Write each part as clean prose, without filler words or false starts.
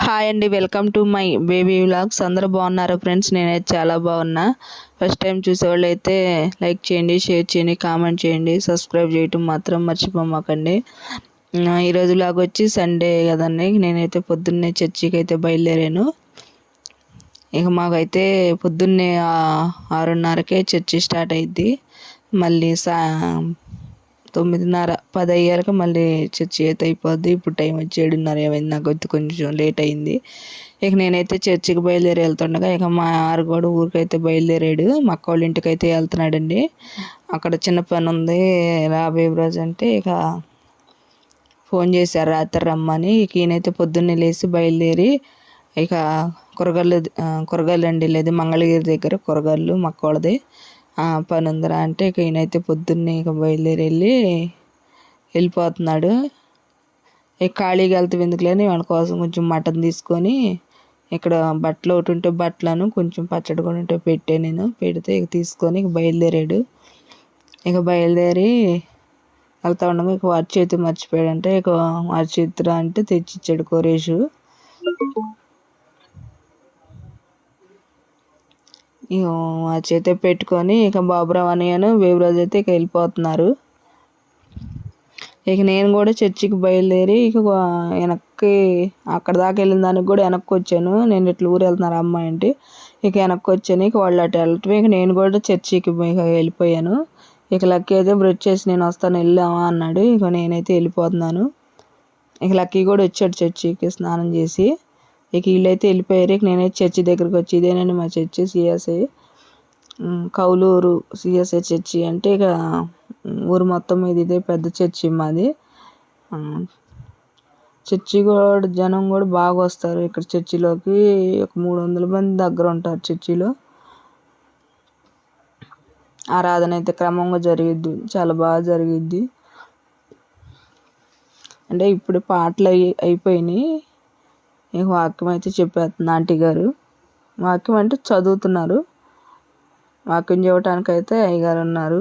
Hi అండి, welcome to my baby vlogs. అందరూ బాగున్నారు ఫ్రెండ్స్? నేనైతే చాలా బాగున్నా. ఫస్ట్ టైం చూసేవాళ్ళు అయితే లైక్ చేయండి, షేర్ చేయండి, కామెంట్ చేయండి, సబ్స్క్రైబ్ చేయటం మాత్రం మర్చిపోమాకండి. ఈరోజు వ్లాగ్ వచ్చి సండే కదండి. నేనైతే పొద్దున్నే చర్చికి అయితే బయలుదేరాను. ఇక మాకైతే పొద్దున్నే 6:30కే చర్చి స్టార్ట్ అయ్యిద్ది. మళ్ళీ 9:30 10 అయ్యాక మళ్ళీ చర్చి అయితే అయిపోద్ది. ఇప్పుడు టైం వచ్చి 7:30 ఏమైంది. నాకు వచ్చి కొంచెం లేట్ అయింది. ఇక నేనైతే చర్చికి బయలుదేరి వెళ్తుండగా ఇక మా ఆరుగోడు ఊరికైతే బయలుదేరాడు. మా అక్క వాళ్ళ ఇంటికి అయితే వెళ్తున్నాడండి. అక్కడ చిన్న పని ఉంది రాబోయే రోజు అంటే ఇక ఫోన్ చేశారు రాత్రి రమ్మని. ఇక ఈయనైతే పొద్దున్నే లేచి బయలుదేరి ఇక కూరగాయలు అండి, లేదు మంగళగిరి దగ్గర కూరగాయలు మా అక్కవాళ్ళది పని ఉందిరా అంటే ఇక ఈయనైతే పొద్దున్నే ఇక బయలుదేరి వెళ్ళిపోతున్నాడు. ఇక ఖాళీగా వెళ్తే ఎందుకులేని వాళ్ళ కోసం కొంచెం మటన్ తీసుకొని ఇక్కడ బట్టలు ఒకటి ఉంటే బట్టలను కొంచెం పచ్చడి కూడా ఉంటే నేను పెడితే ఇక తీసుకొని ఇక బయలుదేరాడు. ఇక బయలుదేరి వెళ్తా ఉండగా ఇక వారి చేతి మర్చిపోయాడంటే ఇక వారి చేతిరా అంటే తెచ్చిచ్చాడు కోరేషు. ఇక వారి చేతి పెట్టుకొని ఇక బాబురావు అన్నయ్యను వేబురాజు అయితే ఇక వెళ్ళిపోతున్నారు. ఇక నేను కూడా చర్చికి బయలుదేరి ఇక వెనక్కి అక్కడ దాకా వెళ్ళిన దానికి కూడా వెనక్కి వచ్చాను. నేను ఇట్లా ఊరు వెళ్తున్నారు అమ్మాయి అంటే ఇక వెనక్కి వచ్చాను. ఇక వాళ్ళు అటు వెళ్ళటం ఇక నేను కూడా చర్చికి ఇక వెళ్ళిపోయాను. ఇక లక్కీ అయితే బ్రష్ చేసి నేను వస్తాను వెళ్ళామా అన్నాడు. ఇక నేనైతే వెళ్ళిపోతున్నాను. ఇక లక్కీ కూడా వచ్చాడు చర్చికి స్నానం చేసి. ఇక వీళ్ళైతే వెళ్ళిపోయారు. ఇక నేనైతే చర్చి దగ్గరికి వచ్చి ఇదేనండి మా church CSI Kauluru CSI church అంటే ఇక ఊరు మొత్తం మీద ఇదే పెద్ద చర్చి మాది. చర్చి కూడా జనం కూడా బాగా వస్తారు ఇక్కడ చర్చిలోకి. ఒక 300 మంది దగ్గర ఉంటారు చర్చిలో. ఆరాధన అయితే క్రమంగా జరిగిద్ది, చాలా బాగా జరిగిద్ది. అంటే ఇప్పుడు పాటలు అయిపోయినాయి. ఇక వాక్యం అయితే చెప్పేస్తుంది ఆంటీ గారు. వాక్యం అంటే చదువుతున్నారు. వాక్యం చెప్పడానికి అయితే అయ్యగారు ఉన్నారు.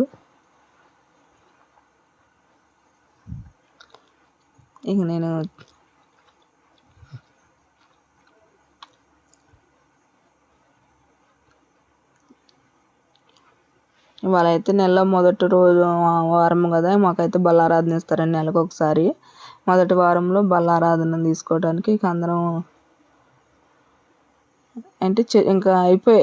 ఇక నేను వాళ్ళైతే నెలలో మొదటి రోజు వారం కదా, మాకైతే బల్లారాధన ఇస్తారండి నెలకు ఒకసారి. మొదటి వారంలో బల్లారాధన తీసుకోవడానికి ఇక అందరం అంటే ఇంకా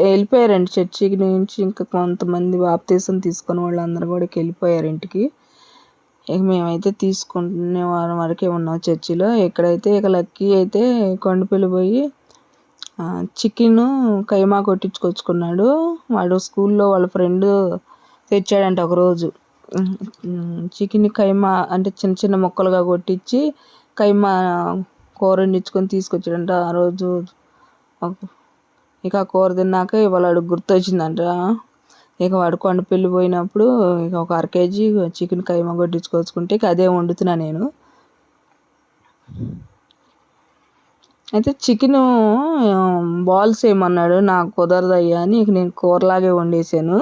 వెళ్ళిపోయారండి చర్చికి నుంచి. ఇంకా కొంతమంది బాప్తీసం తీసుకుని వాళ్ళందరూ కూడా వెళ్ళిపోయారు ఇంటికి. ఇక మేమైతే తీసుకునే వారం వరకే ఉన్నాం చర్చిలో. ఇక్కడైతే ఇక లక్కీ అయితే కొండపల్లి పోయి చికెన్ కైమా కొట్టించుకొచ్చుకున్నాడు. వాడు స్కూల్లో వాళ్ళ ఫ్రెండ్ తెచ్చాడంట ఒకరోజు. చికెన్ కైమా అంటే చిన్న చిన్న ముక్కలుగా కొట్టించి కైమా కూర వండించుకొని తీసుకొచ్చాడంట ఆ రోజు. ఇక కూర తిన్నాక ఇవాళ వాడు గుర్తొచ్చిందంట. ఇక వాడు కొండపల్లి పోయినప్పుడు ఇక ఒక 1/2 kg చికెన్ కైమా కొట్టించుకొచ్చుకుంటే ఇక అదే వండుతున్నా నేను. అయితే చికెన్ బాల్స్ వేయమన్నాడు, నాకు కుదరదు అయ్యా అని ఇక నేను కూరలాగే వండేసాను.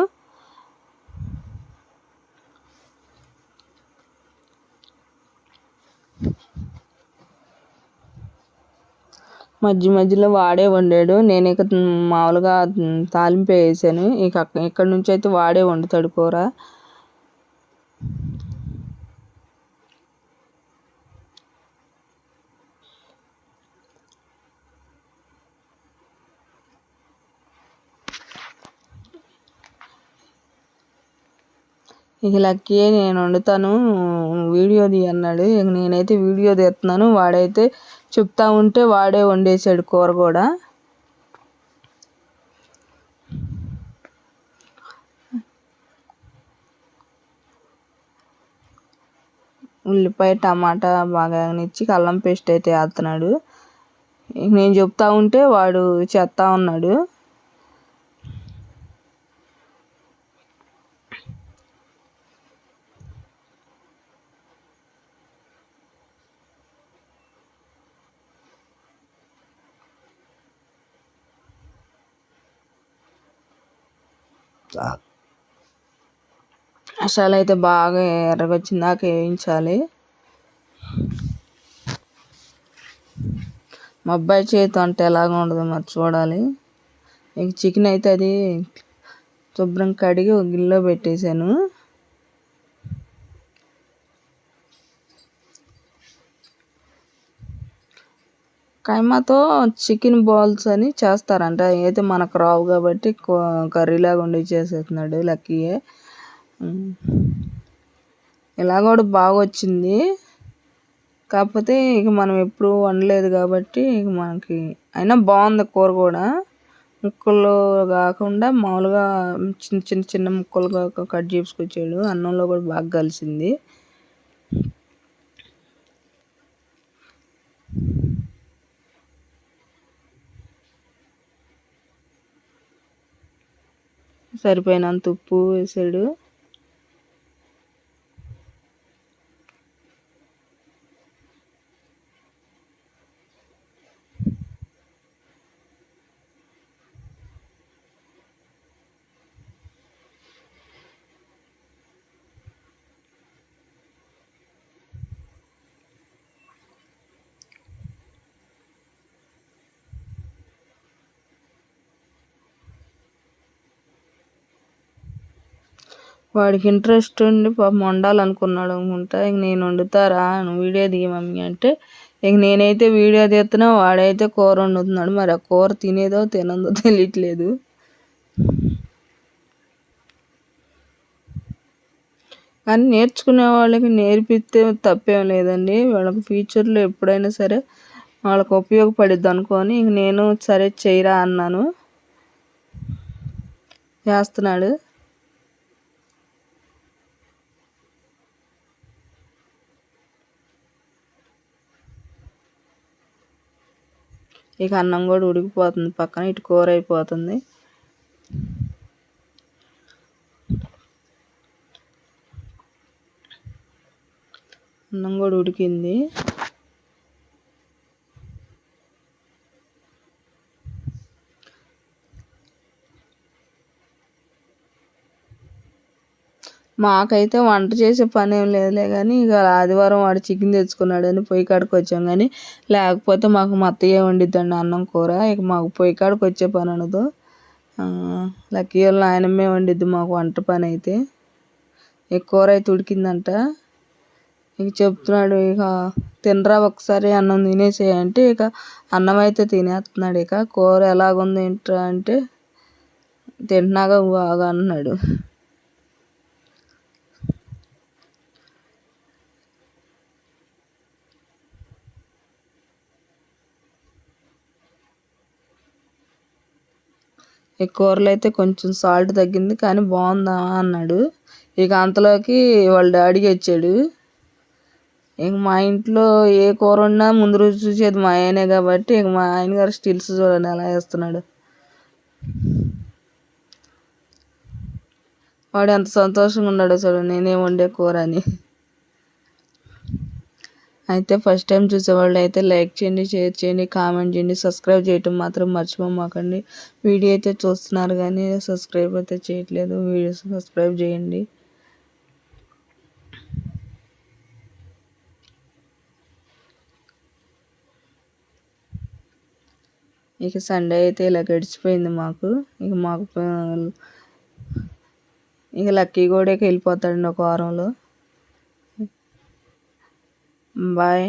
మధ్యలో వాడే వండాడు. నేను ఇక మామూలుగా తాలింపు వేసాను. ఇక ఇక్కడ నుంచి అయితే వాడే వండుతాడు కూర. ఇక లక్కీ నేను వండుతాను వీడియో తీ అన్నాడు. ఇక నేనైతే వీడియో తీస్తున్నాను. వాడైతే చెప్తా ఉంటే వాడే వండేసాడు కూర కూడా. ఉల్లిపాయ టమాటా బాగా ఇచ్చి అల్లం పేస్ట్ అయితే వేస్తున్నాడు. నేను చెప్తా ఉంటే వాడు చేస్తా ఉన్నాడు. మసాలా అయితే బాగా ఎర్రగొచ్చిందాక వేయించాలి. మా అబ్బాయి చేతి అంటే ఎలాగ ఉండదు మరి చూడాలి. ఇంక చికెన్ అయితే అది శుభ్రం కడిగి ఒక గిన్నెలో పెట్టేశాను. కైమాతో చికెన్ బాల్స్ అని చేస్తారంట. అయితే మనకు రావు కాబట్టి కర్రీలాగా వండి చేసేస్తున్నాడు లక్కీయే. ఇలా కూడా బాగా వచ్చింది. కాకపోతే ఇక మనం ఎప్పుడు వండలేదు కాబట్టి ఇక మనకి అయినా బాగుంది కూర కూడా. ముక్కలు కాకుండా మామూలుగా చిన్న చిన్న చిన్న ముక్కలుగా కట్ చేసుకొచ్చాడు. అన్నంలో కూడా బాగా కలిసింది. సరిపోయినంత ఉప్పు వేసాడు. వాడికి ఇంట్రెస్ట్ ఉండి పాపం వండాలనుకున్నాడు అనుకుంటా. ఇంక నేను వండుతారా నువ్వు వీడియో దిగి మమ్మీ అంటే ఇంక నేనైతే వీడియో తీస్తున్నా, వాడైతే కూర వండుతున్నాడు. మరి ఆ కూర తినేదో తినందో తెలియట్లేదు. కానీ నేర్చుకునే వాళ్ళకి నేర్పిస్తే తప్పేం లేదండి. వాళ్ళకి ఫ్యూచర్లో ఎప్పుడైనా సరే వాళ్ళకి ఉపయోగపడిద్ది అనుకొని ఇంక నేను సరే చేయరా అన్నాను. చేస్తున్నాడు. ఇక అన్నం కూడా ఉడికిపోతుంది పక్కన, ఇటు కూర అయిపోతుంది. అన్నం కూడా ఉడికింది. మాకైతే వంట చేసే పని ఏం లేదులే కానీ ఇక ఆదివారం వాడు చికెన్ తెచ్చుకున్నాడని పొయ్యి కాడికి వచ్చాం. కానీ లేకపోతే మాకు మా అత్తయ్య వండిద్దండి అన్నం కూర. ఇక మాకు పొయ్యి కాడికి వచ్చే పని అనదు. లక్కీ వాళ్ళ నాయనమ్మే వండిద్ది మాకు వంట పని అయితే. ఇక కూర అయితే ఉడికిందంట. ఇక చెప్తున్నాడు ఇక తినరా ఒకసారి అన్నం తినేసేయంటే ఇక అన్నం అయితే తినేస్తున్నాడు. ఇక కూర ఎలాగుంది ఏంట్రా అంటే తింటున్నాగా బాగా అన్నాడు. ఈ కూరలో అయితే కొంచెం సాల్ట్ తగ్గింది కానీ బాగుందా అన్నాడు. ఇక అంతలోకి వాళ్ళ డాడీ వచ్చాడు. ఇంక మా ఇంట్లో ఏ కూర ఉన్నా ముందు రోజు చూసేది మా ఆయనే కాబట్టి ఇక మా ఆయన గారు స్టిల్స్ చూడండి ఎలా వేస్తున్నాడు. వాడు ఎంత సంతోషంగా ఉన్నాడో చూడండి నేనే వండే కూర అని. అయితే ఫస్ట్ టైం చూసేవాళ్ళు అయితే లైక్ చేయండి, షేర్ చేయండి, కామెంట్ చేయండి, సబ్స్క్రైబ్ చేయటం మాత్రం మర్చిపోమాకండి. వీడియో అయితే చూస్తున్నారు కానీ సబ్స్క్రైబ్ అయితే చేయట్లేదు. వీడియో సబ్స్క్రైబ్ చేయండి. ఇక సండే అయితే ఇలా గడిచిపోయింది మాకు. ఇక లక్కీ కూడా వెళ్ళిపోతాడండి ఒక వారంలో. బాయ్.